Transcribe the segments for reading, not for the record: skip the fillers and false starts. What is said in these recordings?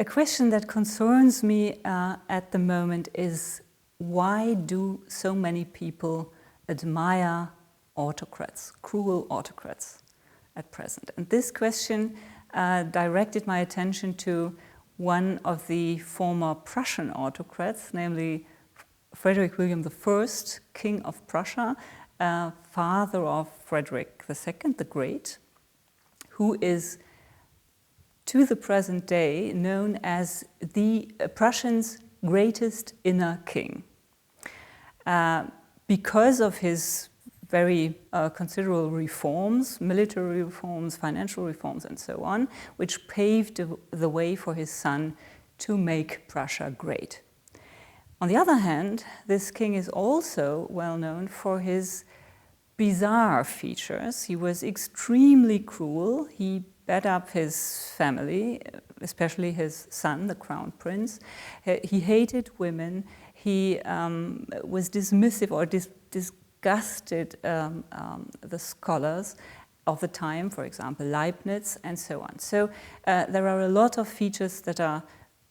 A question that concerns me at the moment is, why do so many people admire autocrats, cruel autocrats at present? And this question directed my attention to one of the former Prussian autocrats, namely Friedrich William I, King of Prussia, father of Friedrich II the Great, who is to the present day known as the Prussians' greatest inner king. Because of his very considerable reforms, military reforms, financial reforms, and so on, which paved the way for his son to make Prussia great. On the other hand, this king is also well known for his bizarre features. He was extremely cruel. He bad up his family, especially his son, the crown prince. He hated women. He was dismissive or disgusted the scholars of the time, for example, Leibniz, and so on. So there are a lot of features that are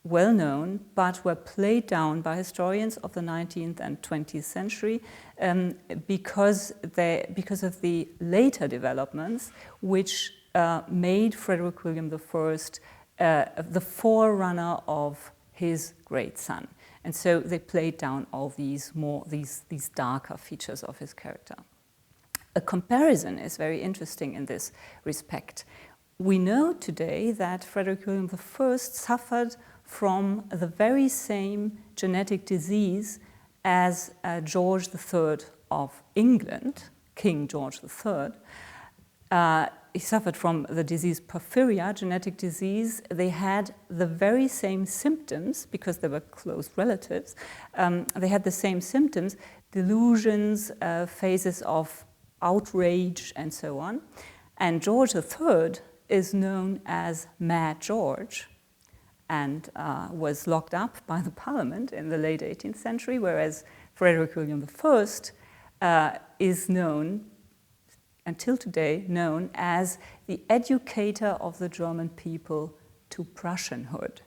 well known, but were played down by historians of the 19th and 20th century because of the later developments, which made Friedrich William I the forerunner of his great son. And so they played down all these darker features of his character. A comparison is very interesting in this respect. We know today that Friedrich William I suffered from the very same genetic disease as George III of England, King George III. He suffered from the disease porphyria, genetic disease. They had the very same symptoms because they were close relatives. They had the same symptoms, delusions, phases of outrage, and so on. And George III is known as Mad George and was locked up by the Parliament in the late 18th century, whereas Friedrich William I is known, until today, known as the educator of the German people to Prussianhood,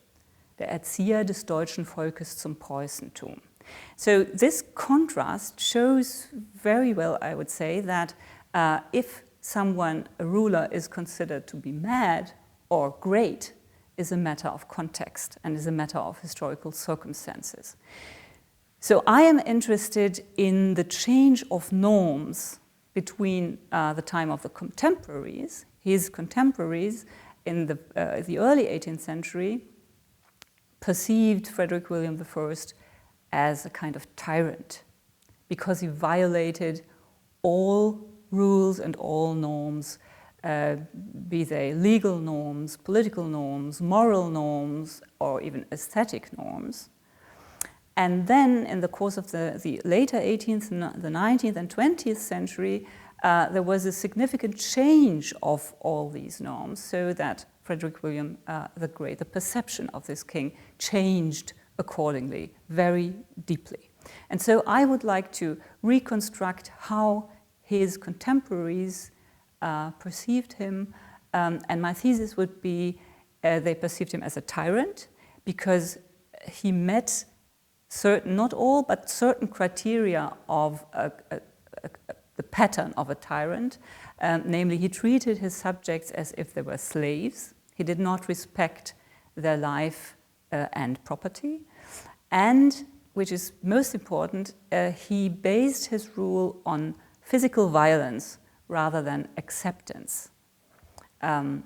der Erzieher des deutschen Volkes zum Preußentum. So this contrast shows very well, I would say, that if someone, a ruler, is considered to be mad or great, is a matter of context and is a matter of historical circumstances. So I am interested in the change of norms between the time of the contemporaries, his contemporaries in the early 18th century perceived Friedrich William I as a kind of tyrant because he violated all rules and all norms, be they legal norms, political norms, moral norms, or even aesthetic norms. And then in the course of the later 18th, the 19th and 20th century, there was a significant change of all these norms so that Friedrich William the Great, the perception of this king changed accordingly very deeply. And so I would like to reconstruct how his contemporaries perceived him, and my thesis would be they perceived him as a tyrant because he met certain, not all, but certain criteria of the pattern of a tyrant. Namely, he treated his subjects as if they were slaves. He did not respect their life and property. And, which is most important, he based his rule on physical violence rather than acceptance. And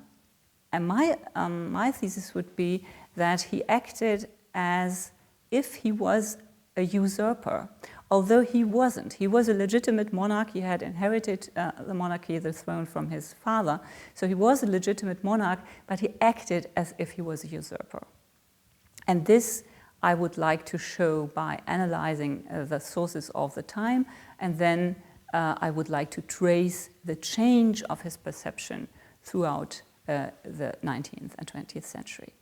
my thesis would be that he acted as if he was a usurper, although he wasn't. He was a legitimate monarch. He had inherited the monarchy, the throne, from his father. So he was a legitimate monarch, but he acted as if he was a usurper. And this I would like to show by analyzing the sources of the time, and then I would like to trace the change of his perception throughout the 19th and 20th century.